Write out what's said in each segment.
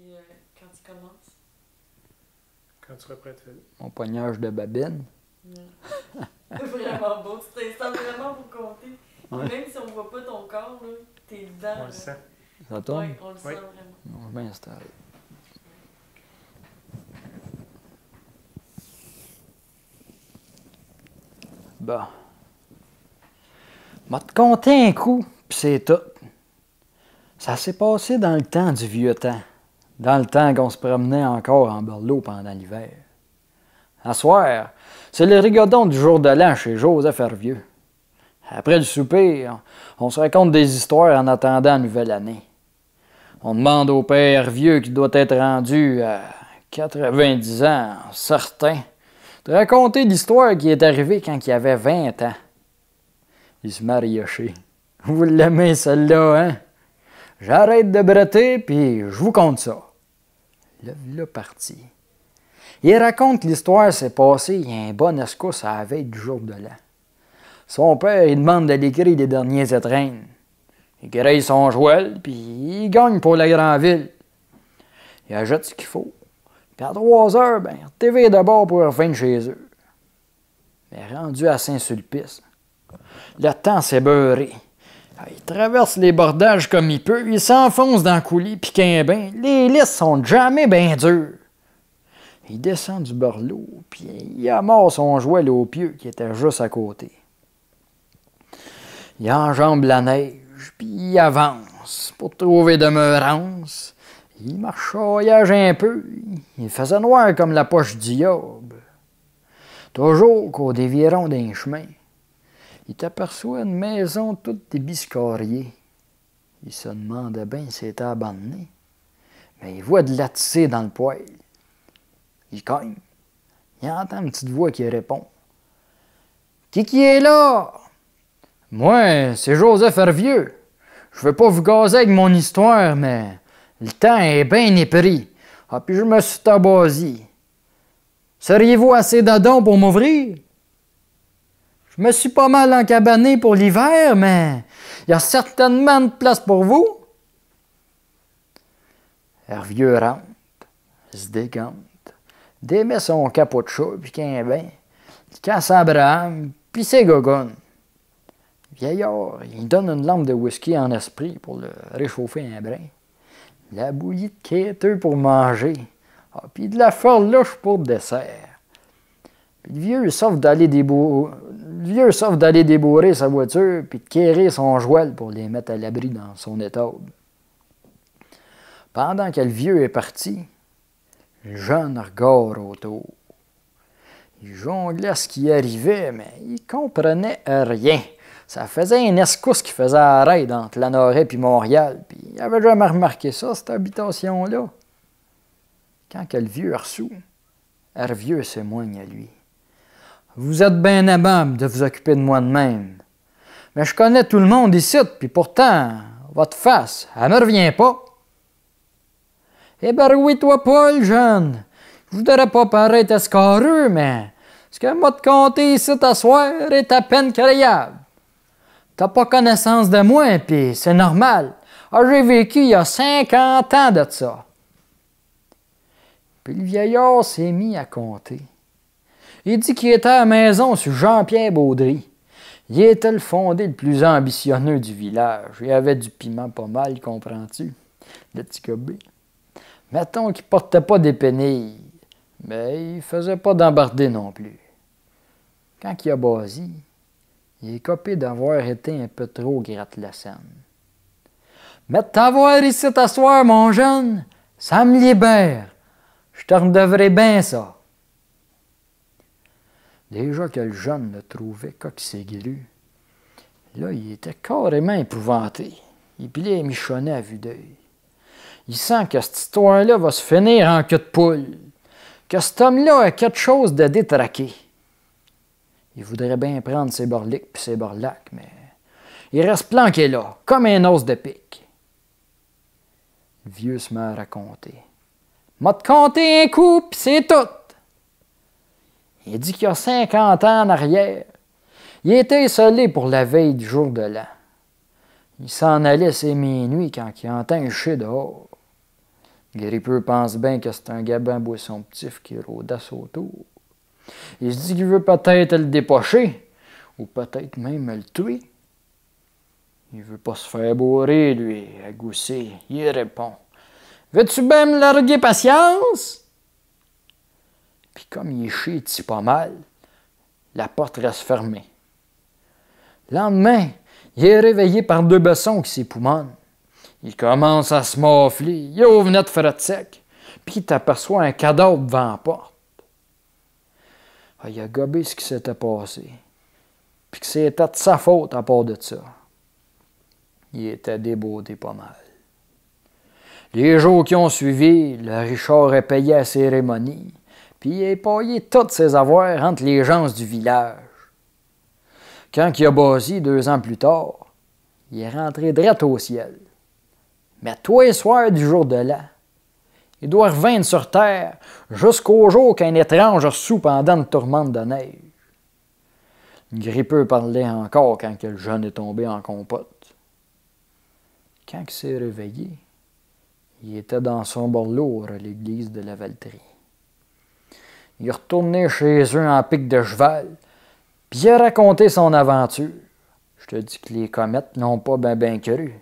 puis quand tu commences. Quand tu seras prête, Phil. Mon poignage de babine. Vraiment beau. Tu t'installes vraiment pour compter. Ouais. Même si on voit pas ton corps, là, t'es dedans. On là. le sent. Ça tourne? Ouais, on le sent Oui. vraiment. On va bien installer. Bon. M'a te compter un coup, pis c'est tout. Ça s'est passé dans le temps du vieux temps. Dans le temps qu'on se promenait encore en berlot pendant l'hiver. À soir, c'est le rigodon du jour de l'an chez Joseph Hervieux. Après le souper, on se raconte des histoires en attendant la nouvelle année. On demande au père Hervieux, qui doit être rendu à 90 ans, certain, de raconter l'histoire qui est arrivée quand il avait 20 ans. Il se met à riocher. Vous l'aimez, celle-là, hein? J'arrête de bretter, puis je vous conte ça. Le voilà parti. Il raconte que l'histoire s'est passée il y a un bon escousse à la veille du jour de l'an. Son père, il demande de l'écrire les derniers étrennes. Il grille son jouel, puis il gagne pour la grande ville. Il ajoute ce qu'il faut. Puis à 3 heures, ben, TV d'abord pour revenir chez eux. Mais rendu à Saint-Sulpice, le temps s'est beurré. Il traverse les bordages comme il peut, il s'enfonce dans le coulis, puis qu'un bain, les listes sont jamais bien dures. Il descend du berlot, puis il amasse son jouet au pieu qui était juste à côté. Il enjambe la neige, puis il avance pour trouver demeurance. Il marchaillage un peu, il faisait noir comme la poche du diable. Toujours qu'au déviron d'un chemin, il t'aperçoit une maison toute débiscariée. Il se demandait bien si c'était abandonné, mais il voit de la tissée dans le poêle. Il cogne. Il entend une petite voix qui répond. « Qui est là? »« Moi, c'est Joseph Hervieux. Je veux pas vous gazer avec mon histoire, mais le temps est bien épris. Ah, puis je me suis tabassé. Seriez-vous assez dadon pour m'ouvrir? Je me suis pas mal encabané pour l'hiver, mais il y a certainement de place pour vous. » Hervieux rentre, se dégante, démet son capot de chat, puis qu'un bain, il casse Abraham, puis c'est gogonne. Vieillard, il donne une lampe de whisky en esprit pour le réchauffer un brin. La bouillie de quêteux pour manger. Ah, puis de la forloche pour le dessert. Puis le vieux s'offre d'aller débourrer sa voiture, puis de quérir son jouel pour les mettre à l'abri dans son étable. Pendant que le vieux est parti, le jeune regarde autour. Il jonglait ce qui arrivait, mais il comprenait rien. Ça faisait une escousse qui faisait arrêt entre Lanoret et Montréal, puis il avait jamais remarqué ça, cette habitation-là. Quand que le vieux reçoit, Hervieux s'émoigne à lui. « Vous êtes bien aimable de vous occuper de moi de même. Mais je connais tout le monde ici, puis pourtant, votre face, elle me revient pas. » « Eh ben oui, toi, Paul, jeune. Je voudrais pas paraître escarreux, mais ce que moi te compter ici t'asseoir est à peine créable. T'as pas connaissance de moi, puis c'est normal. Ah, j'ai vécu il y a 50 ans de ça. » Puis le vieillard s'est mis à compter. Il dit qu'il était à la maison sur Jean-Pierre Baudry. Il était le fondé le plus ambitionneux du village. Il avait du piment pas mal, comprends-tu? Le petit cobé. Mettons qu'il portait pas des pénilles, mais il faisait pas d'embarder non plus. Quand il a basi, il est copé d'avoir été un peu trop gratte-la-scène. « Mais de t'avoir ici t'asseoir, mon jeune, ça me libère. Je te redevrais bien ça. » Déjà que le jeune le trouvait coq-ségru, là, il était carrément épouvanté. Il pilait michonnet à vue d'œil. Il sent que cette histoire-là va se finir en queue de poule, que cet homme-là a quelque chose de détraqué. Il voudrait bien prendre ses borliques puis ses borlacs, mais il reste planqué là, comme un os de pique. Le vieux se met à raconter. « M'a te compté un coup, puis c'est tout. » Il dit qu'il y a 50 ans en arrière, il était isolé pour la veille du jour de l'an. Il s'en allait ses minuit quand il entend un chien dehors. Grippeux pense bien que c'est un gabin boisson ptif qui rôdasse autour. Il se dit qu'il veut peut-être le dépocher, ou peut-être même le tuer. Il veut pas se faire bourrer, lui, à Gousset. Il répond: « Veux-tu bien me larguer patience? » Puis comme il chie pas mal, la porte reste fermée. Le lendemain, il est réveillé par deux bessons qui s'époumonnent. Il commence à se morfler, il ouvre notre fret sec, puis il t'aperçoit un cadavre devant la porte. Il a gobé ce qui s'était passé, puis que c'était de sa faute à part de ça. Il était débaudé pas mal. Les jours qui ont suivi, le Richard a payé la cérémonie, puis il a payé toutes ses avoirs entre les gens du village. Quand il a basé 2 ans plus tard, il est rentré droit au ciel. Mais tous les soirs du jour de l'an, il doit revenir sur terre jusqu'au jour qu'un étrange reçut pendant une tourmente de neige. Grippeux parlait encore quand le jeune est tombé en compote. Quand il s'est réveillé, il était dans son borlour à l'église de la Valterie. Il est retourné chez eux en pique de cheval, puis il a raconté son aventure. Je te dis que les comètes n'ont pas ben cru.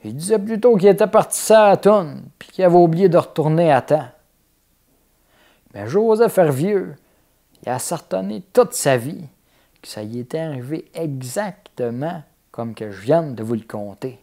Il disait plutôt qu'il était parti ça à toune, puis qu'il avait oublié de retourner à temps. Mais Joseph Hervieux, il a ascertané toute sa vie que ça y était arrivé exactement comme que je viens de vous le conter.